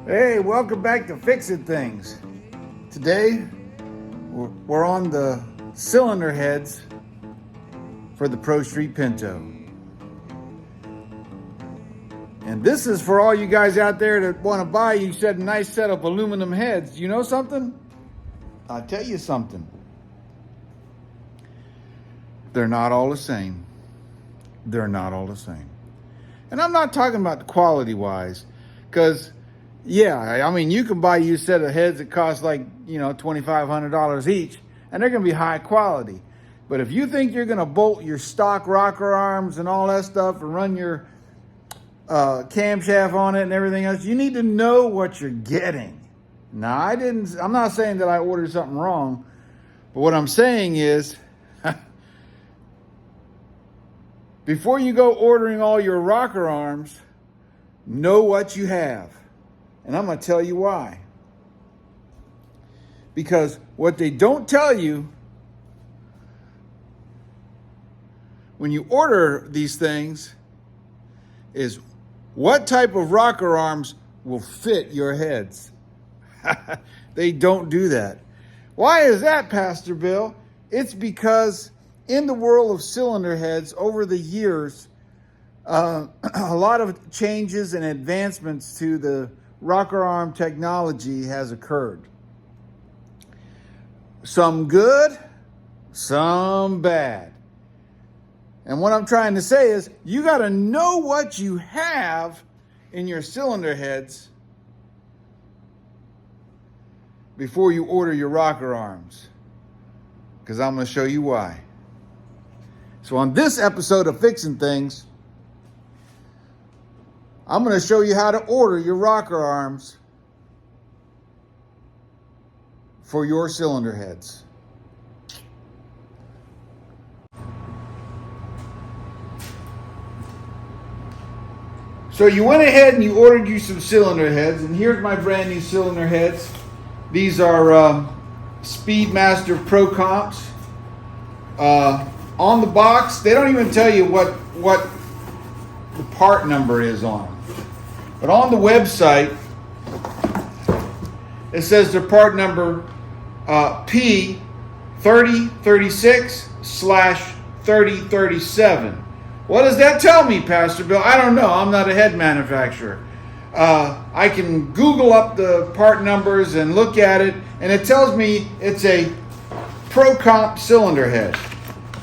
Hey, welcome back to Fixing Things. Today, we're on the cylinder heads for the Pro Street Pinto. And this is for all you guys out there that want to buy you said a nice set of aluminum heads. You know something? I'll tell you something. They're not all the same. They're not all the same. And I'm not talking about the quality wise, because yeah, I mean, you can buy you a set of heads that cost like, $2,500 each, and they're going to be high quality. But if you think you're going to bolt your stock rocker arms and all that stuff and run your camshaft on it and everything else, you need to know what you're getting. Now, I'm not saying that I ordered something wrong, but what I'm saying is, before you go ordering all your rocker arms, know what you have. And I'm going to tell you why. Because what they don't tell you when you order these things is what type of rocker arms will fit your heads. They don't do that. Why is that, Pastor Bill? It's because in the world of cylinder heads over the years, a lot of changes and advancements to the rocker arm technology has occurred. Some good, some bad. And what I'm trying to say is you got to know what you have in your cylinder heads before you order your rocker arms, because I'm going to show you why. So on this episode of Fixing Things, I'm going to show you how to order your rocker arms for your cylinder heads. So you went ahead and you ordered you some cylinder heads, and here's my brand new cylinder heads. These are Speedmaster Pro Comps. On the box, they don't even tell you what the part number is on them. But on the website, it says their part number P3036/3037. What does that tell me, Pastor Bill? I don't know. I'm not a head manufacturer. I can Google up the part numbers and look at it, and it tells me it's a Pro Comp cylinder head.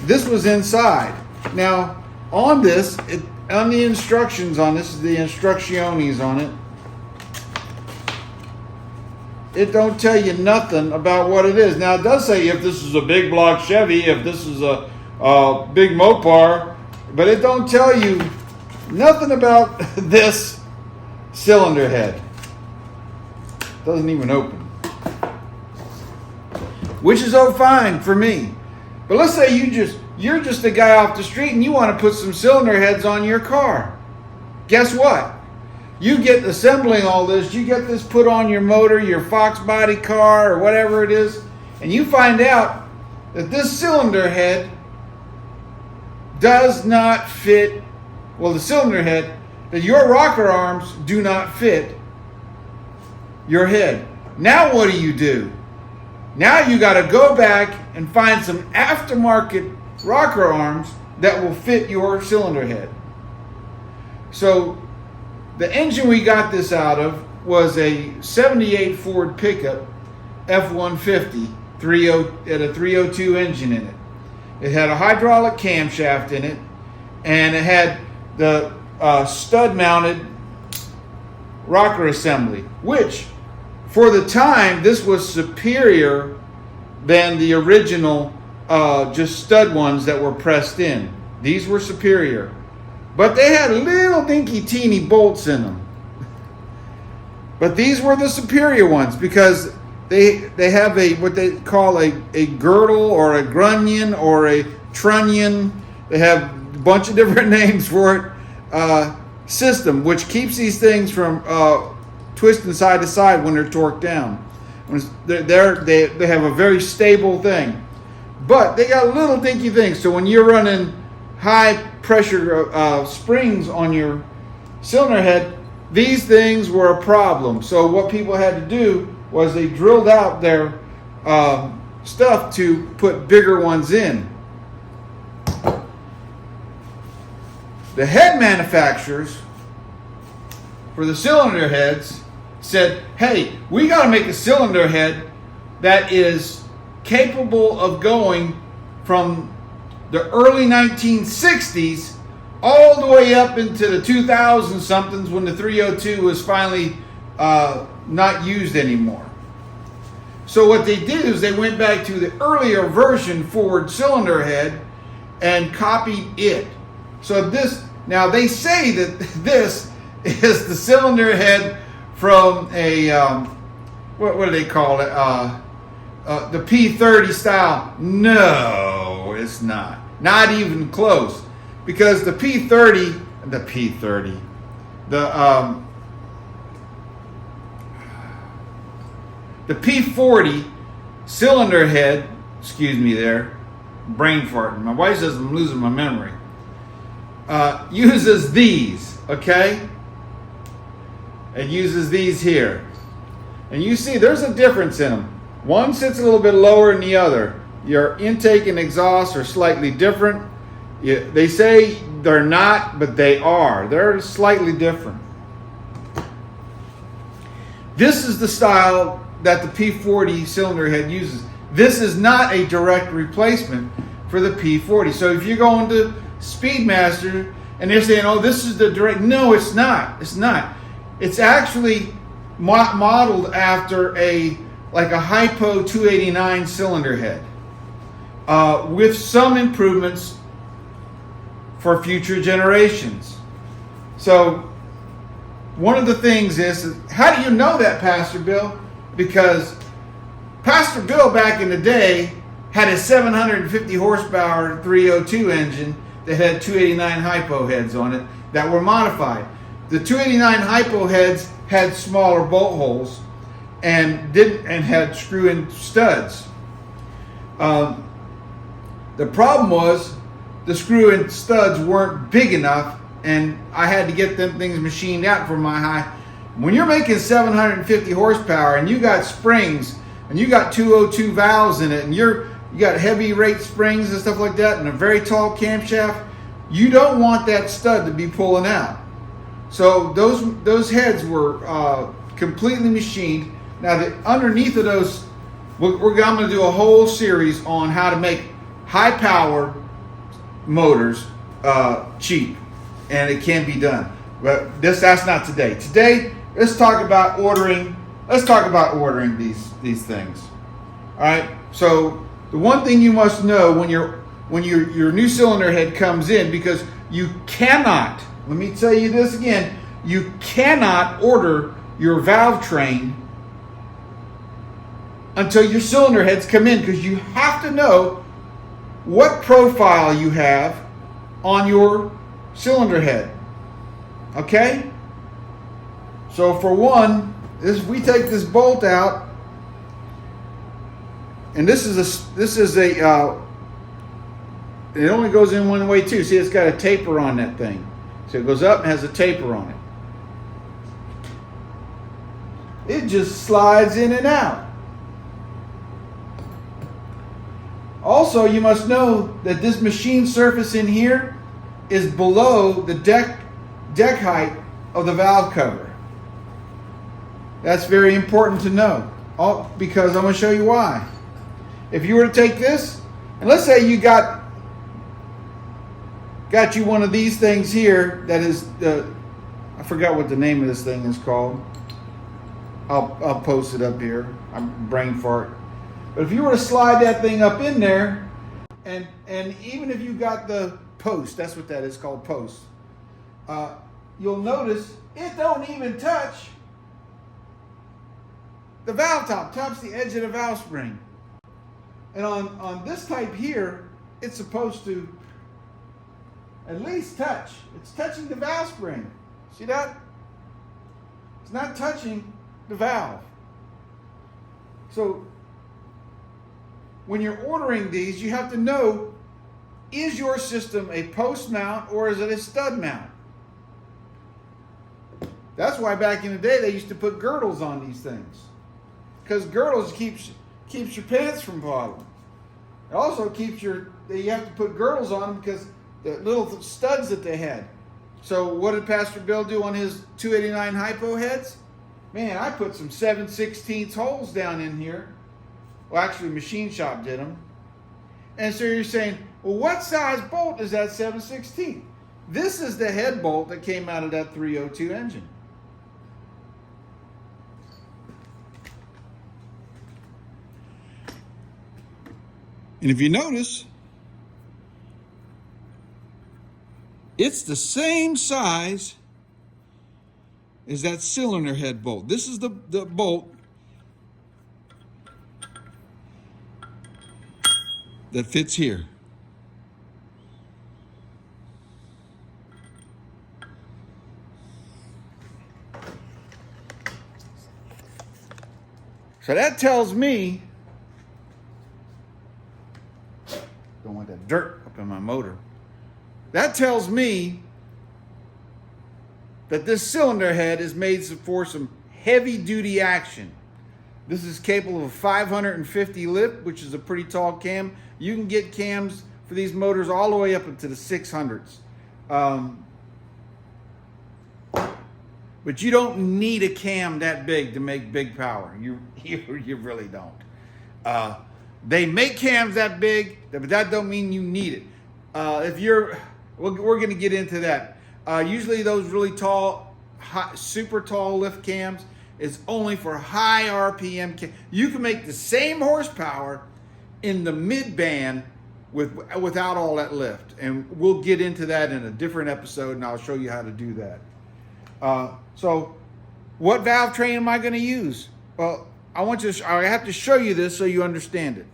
This was inside. Now, on this, on the instructions on this, the instrucciones on it, it don't tell you nothing about what it is. Now, it does say if this is a big block Chevy, if this is a big Mopar, but it don't tell you nothing about this cylinder head. Doesn't even open. Which is fine for me. But let's say you're just a guy off the street and you want to put some cylinder heads on your car. Guess what? You get assembling all this, you get this put on your motor, your Fox body car, or whatever it is, and you find out that this cylinder head does not fit, the cylinder head, that your rocker arms do not fit your head. Now what do? Now you got to go back and find some aftermarket rocker arms that will fit your cylinder head. So the engine we got this out of was a 78 Ford pickup F-150 at a 302 engine in it. It had a hydraulic camshaft in it, and it had the stud-mounted rocker assembly, which for the time, this was superior than the original just stud ones that were pressed in. These were superior. But they had little dinky teeny bolts in them. But these were the superior ones because they have what they call a girdle or a grunion or a trunnion. They have a bunch of different names for it. System, which keeps these things from twisting side to side when they're torqued down. They have a very stable thing. But they got little dinky things. So when you're running high pressure springs on your cylinder head, these things were a problem. So what people had to do was they drilled out their stuff to put bigger ones in. The head manufacturers for the cylinder heads said, hey, we got to make a cylinder head that is capable of going from the early 1960s all the way up into the 2000 somethings when the 302 was finally not used anymore. So what they did is they went back to the earlier version Ford cylinder head and copied it. So this, now they say that this is the cylinder head from a, what do they call it? The P30 style. No, it's not. Not even close. Because the P30, the P40 cylinder head, excuse me there, brain farting. My wife says I'm losing my memory. Uses these, okay? It uses these here. And you see there's a difference in them. One sits a little bit lower than the other. Your intake and exhaust are slightly different. They say they're not, but they are. They're slightly different. This is the style that the P40 cylinder head uses. This is not a direct replacement for the P40. So if you're going to Speedmaster and they're saying, oh, this is the direct, no, it's not. It's not. It's actually modeled after like a Hypo 289 cylinder head with some improvements for future generations. So one of the things is, how do you know that, Pastor Bill? Because Pastor Bill back in the day had a 750 horsepower 302 engine that had 289 Hypo heads on it that were modified. The 289 Hypo heads had smaller bolt holes and had screw-in studs. The problem was the screw-in studs weren't big enough, and I had to get them things machined out for my high. When you're making 750 horsepower and you got springs and you got 202 valves in it and you got heavy rate springs and stuff like that and a very tall camshaft, you don't want that stud to be pulling out. So those heads were completely machined. Now underneath of those, I'm going to do a whole series on how to make high power motors cheap, and it can be done. But that's not today. Today, let's talk about ordering. Let's talk about ordering these things. All right. So the one thing you must know when your new cylinder head comes in, because you cannot. Let me tell you this again. You cannot order your valve train until your cylinder heads come in, because you have to know what profile you have on your cylinder head. Okay? So for one, we take this bolt out, and this is a it only goes in one way too. See, it's got a taper on that thing. So it goes up and has a taper on it. It just slides in and out. Also, you must know that this machine surface in here is below the deck height of the valve cover. That's very important to know, because I'm going to show you why. If you were to take this, and let's say you got you one of these things here that is I forgot what the name of this thing is called. I'll post it up here. I'm brain fart. But if you were to slide that thing up in there, and even if you got the post, that's what that is called, post, you'll notice it don't even touch the valve top. Touch the edge of the valve spring. And on this type here, it's supposed to at least touch. It's touching the valve spring. See that? It's not touching the valve. So when you're ordering these, you have to know, is your system a post mount or is it a stud mount? That's why back in the day they used to put girdles on these things, because girdles keeps your pants from falling. It also keeps you have to put girdles on them because the little studs that they had. So what did Pastor Bill do on his 289 hypo heads? Man, I put some 7/16 holes down in here. Well, actually, Machine Shop did them. And so you're saying, well, what size bolt is that 7/16? This is the head bolt that came out of that 302 engine. And if you notice, it's the same size as that cylinder head bolt. This is the bolt that fits here. So that tells me, don't want that dirt up in my motor. That tells me that this cylinder head is made for some heavy duty action. This is capable of 550 lift, which is a pretty tall cam. You can get cams for these motors all the way up into the 600s. But you don't need a cam that big to make big power. You really don't. They make cams that big, but that don't mean you need it. We're going to get into that. Usually those really tall, super tall lift cams is only for high RPM. You can make the same horsepower in the mid band without all that lift, and we'll get into that in a different episode, and I'll show you how to do that. So what valve train am I going to use? Well, I have to show you this so you understand it.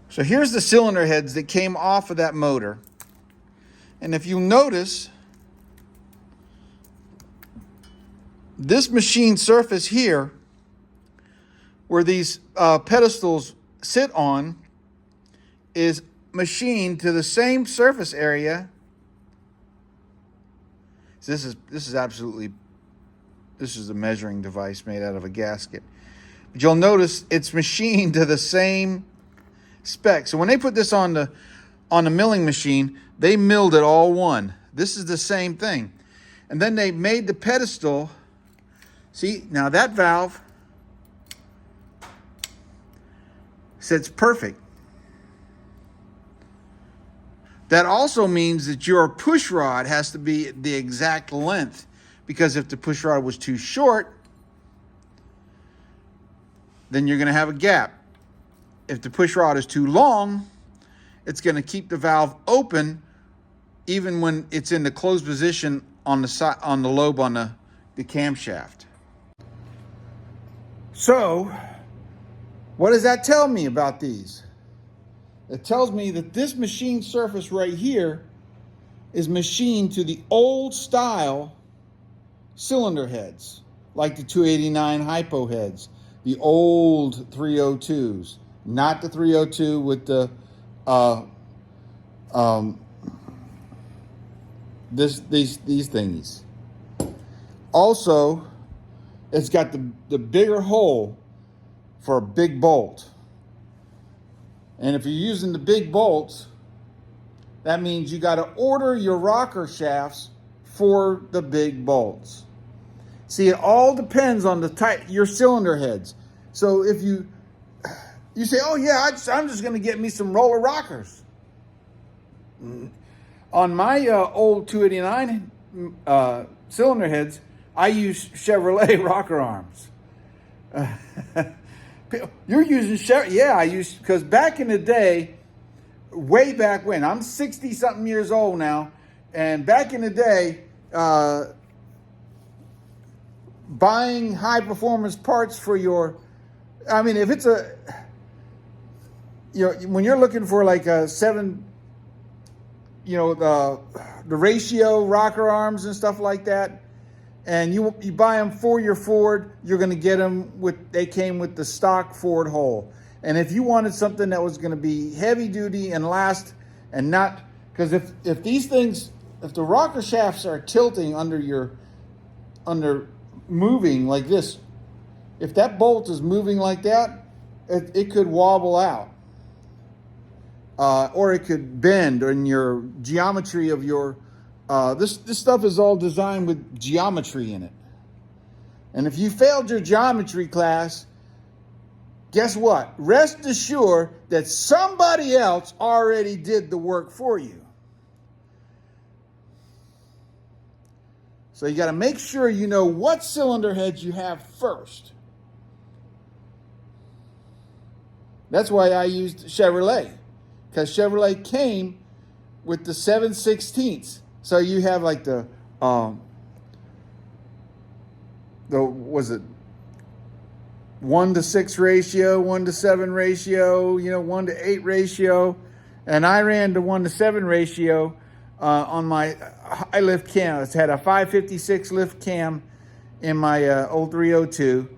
So here's the cylinder heads that came off of that motor. And if you notice, this machine surface here, where these pedestals sit on, is machined to the same surface area. So this is a measuring device made out of a gasket. But you'll notice it's machined to the same spec. So when they put this on the milling machine, they milled it all one. This is the same thing. And then they made the pedestal. See, now that valve sits perfect. That also means that your push rod has to be the exact length, because if the push rod was too short, then you're going to have a gap. If the push rod is too long, it's going to keep the valve open even when it's in the closed position on the side, on the lobe on the camshaft. So, what does that tell me about these? It tells me that this machine surface right here is machined to the old style cylinder heads, like the 289 hypo heads, the old 302s, not the 302 with the these thingies. Also, it's got the bigger hole for a big bolt. And if you're using the big bolts, that means you got to order your rocker shafts for the big bolts. See, it all depends on the type, your cylinder heads. So if you say, oh yeah, I'm just going to get me some roller rockers. On my old 289 cylinder heads, I use Chevrolet rocker arms. You're using Chevrolet? Yeah, I used, because back in the day, way back when, I'm 60-something years old now, and back in the day, buying high-performance parts for your, I mean, if it's a, when you're looking for like a 7, the ratio rocker arms and stuff like that, and you buy them for your Ford, you're going to get them they came with the stock Ford hole. And if you wanted something that was going to be heavy duty and last, and not, because if these things, if the rocker shafts are tilting under moving like this, if that bolt is moving like that, it could wobble out. Or it could bend in your geometry of your, this stuff is all designed with geometry in it. And if you failed your geometry class, guess what? Rest assured that somebody else already did the work for you. So you got to make sure you know what cylinder heads you have first. That's why I used Chevrolet, because Chevrolet came with the 7/16. So you have like the was it 1-to-6 ratio, 1-to-7 ratio, 1-to-8 ratio, and I ran the 1-to-7 ratio on my high lift cam. It had a 556 lift cam in my 0302.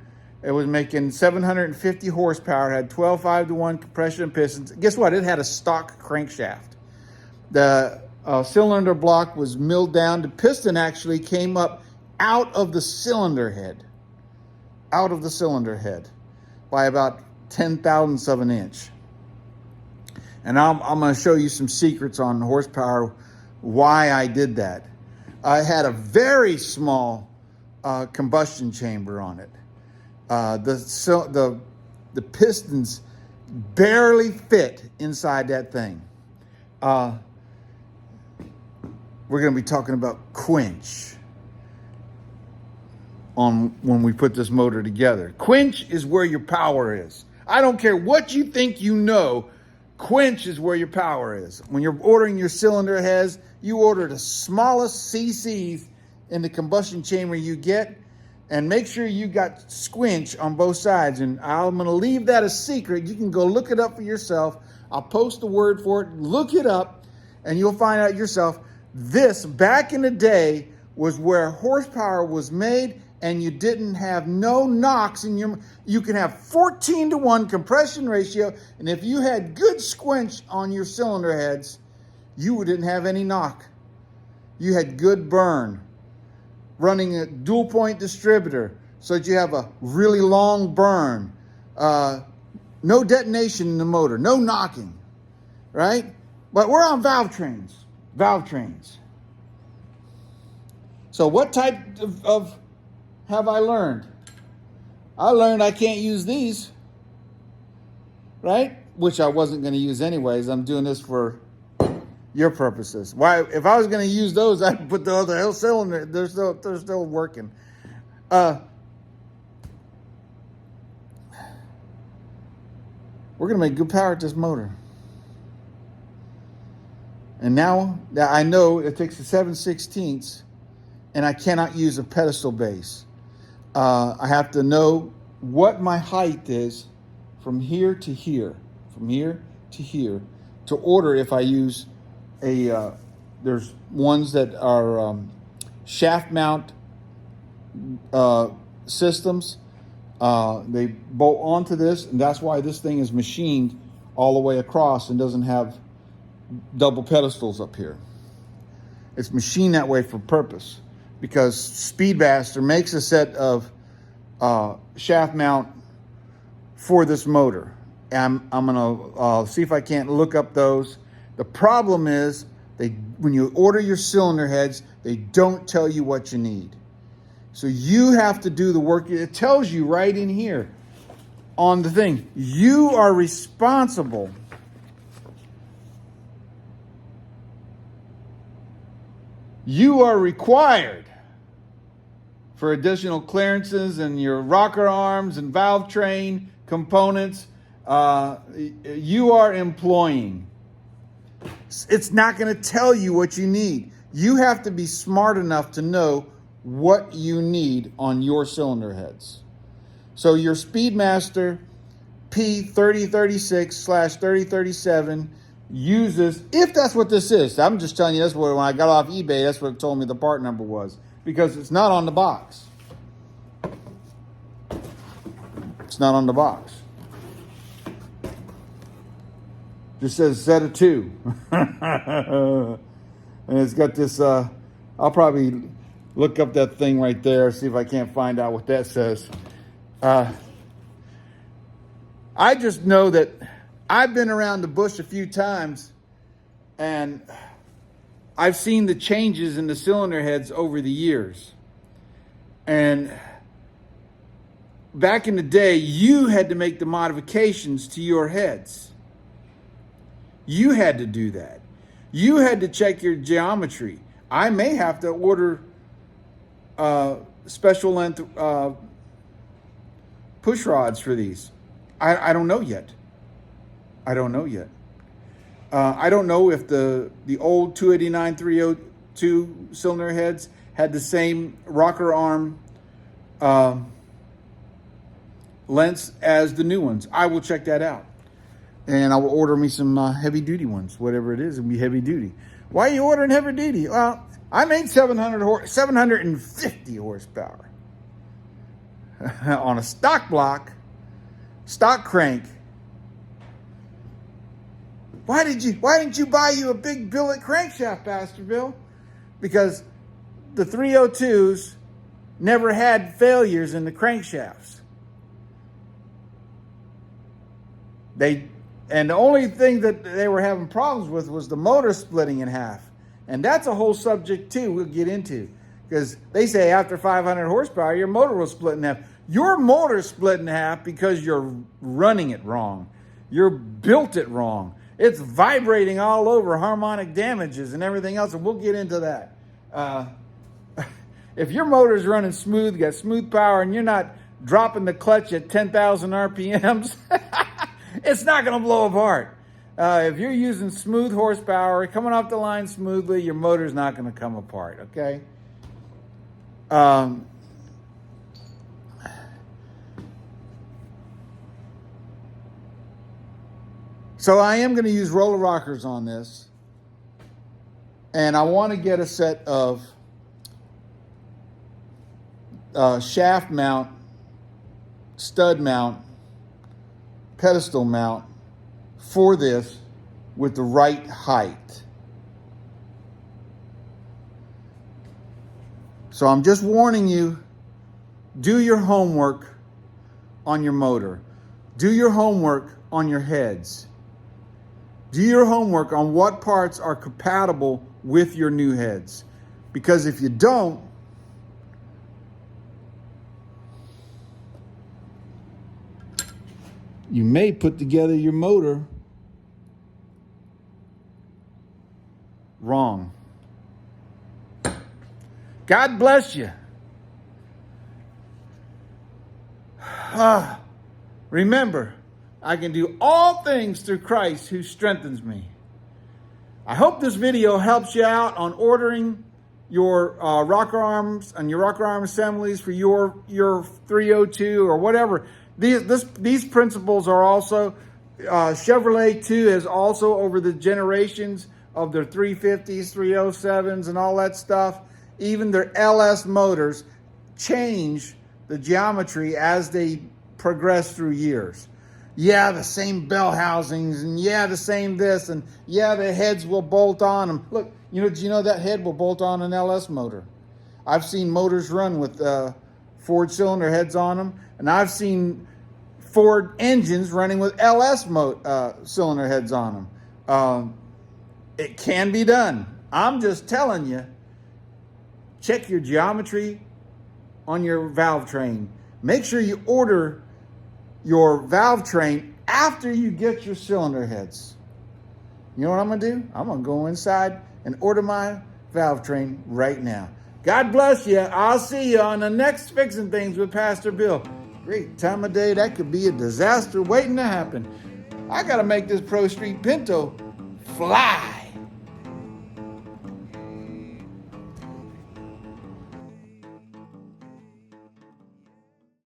It was making 750 horsepower, had 12 5-to-1 compression and pistons. Guess what? It had a stock crankshaft. The cylinder block was milled down. The piston actually came up out of the cylinder head. Out of the cylinder head by about 0.010 of an inch. And I'm going to show you some secrets on horsepower, why I did that. I had a very small combustion chamber on it. The pistons barely fit inside that thing. We're going to be talking about quench on when we put this motor together. Quench is where your power is. I don't care what you think you know, quench is where your power is. When you're ordering your cylinder heads, you order the smallest CCs in the combustion chamber you get, and make sure you got squinch on both sides. And I'm gonna leave that a secret. You can go look it up for yourself. I'll post the word for it, look it up, and you'll find out yourself. This, back in the day, was where horsepower was made, and you didn't have no knocks in your, you can have 14-to-1 compression ratio, and if you had good squinch on your cylinder heads, you didn't have any knock. You had good burn. Running a dual point distributor so that you have a really long burn. No detonation in the motor, no knocking, right? But we're on valve trains. So what type of have I learned? I learned I can't use these, right? Which I wasn't going to use anyways. I'm doing this for your purposes. Why? If I was going to use those, I'd put the other cylinder. They're still working. We're going to make good power at this motor. And now that I know it takes a 7/16, and I cannot use a pedestal base. I have to know what my height is from here to here, to order if I use a, there's ones that are shaft mount systems. They bolt onto this, and that's why this thing is machined all the way across and doesn't have double pedestals up here. It's machined that way for purpose, because Speedmaster makes a set of shaft mount for this motor. I'm gonna see if I can't look up those. The problem is, when you order your cylinder heads, they don't tell you what you need. So you have to do the work. It tells you right in here on the thing. You are responsible. You are required for additional clearances and your rocker arms and valve train components. You are employing. It's not going to tell you what you need. You have to be smart enough to know what you need on your cylinder heads. So your Speedmaster P3036/3037 uses, if that's what this is. I'm just telling you, that's what, when I got off eBay, that's what it told me the part number was, because it's not on the box. It's not on the box. Just says set of 2. And it's got this, I'll probably look up that thing right there, see if I can't find out what that says. I just know that I've been around the bush a few times, and I've seen the changes in the cylinder heads over the years. And back in the day, you had to make the modifications to your heads. You had to do that. You had to check your geometry. I may have to order special length push rods for these. I don't know yet. I don't know yet. I don't know if the old 289 302 cylinder heads had the same rocker arm lengths as the new ones. I will check that out. And I will order me some heavy duty ones, whatever it is, it'll be heavy duty. Why are you ordering heavy duty? Well, I made 750 horsepower on a stock block, stock crank. Why didn't you buy you a big billet crankshaft, Pastor Bill? Because the 302s never had failures in the crankshafts. And the only thing that they were having problems with was the motor splitting in half. And that's a whole subject too we'll get into. Because they say after 500 horsepower, your motor will split in half. Your motor split in half because you're running it wrong. You're built it wrong. It's vibrating all over, harmonic damages and everything else, and we'll get into that. If your motor's running smooth, you got smooth power, and you're not dropping the clutch at 10,000 RPMs, it's not going to blow apart. If you're using smooth horsepower, coming off the line smoothly, your motor's not going to come apart, okay? So I am going to use roller rockers on this. And I want to get a set of shaft mount, stud mount, pedestal mount for this with the right height. So I'm just warning you, do your homework on your motor. Do your homework on your heads. Do your homework on what parts are compatible with your new heads. Because if you don't, you may put together your motor wrong. God bless you. Remember, I can do all things through Christ who strengthens me. I hope this video helps you out on ordering your rocker arms and your rocker arm assemblies for your 302 or whatever. These principles are also, Chevrolet too has also over the generations of their 350s, 307s and all that stuff, even their LS motors change the geometry as they progress through years. Yeah, the same bell housings, and yeah, the same this, and yeah, the heads will bolt on them. Look, did you know that head will bolt on an LS motor? I've seen motors run with Ford cylinder heads on them, and I've seen Ford engines running with LS cylinder heads on them. It can be done. I'm just telling you, check your geometry on your valve train. Make sure you order your valve train after you get your cylinder heads. You know what I'm going to do? I'm going to go inside and order my valve train right now. God bless you. I'll see you on the next Fixing Things with Pastor Bill. Great time of day. That could be a disaster waiting to happen. I got to make this Pro Street Pinto fly.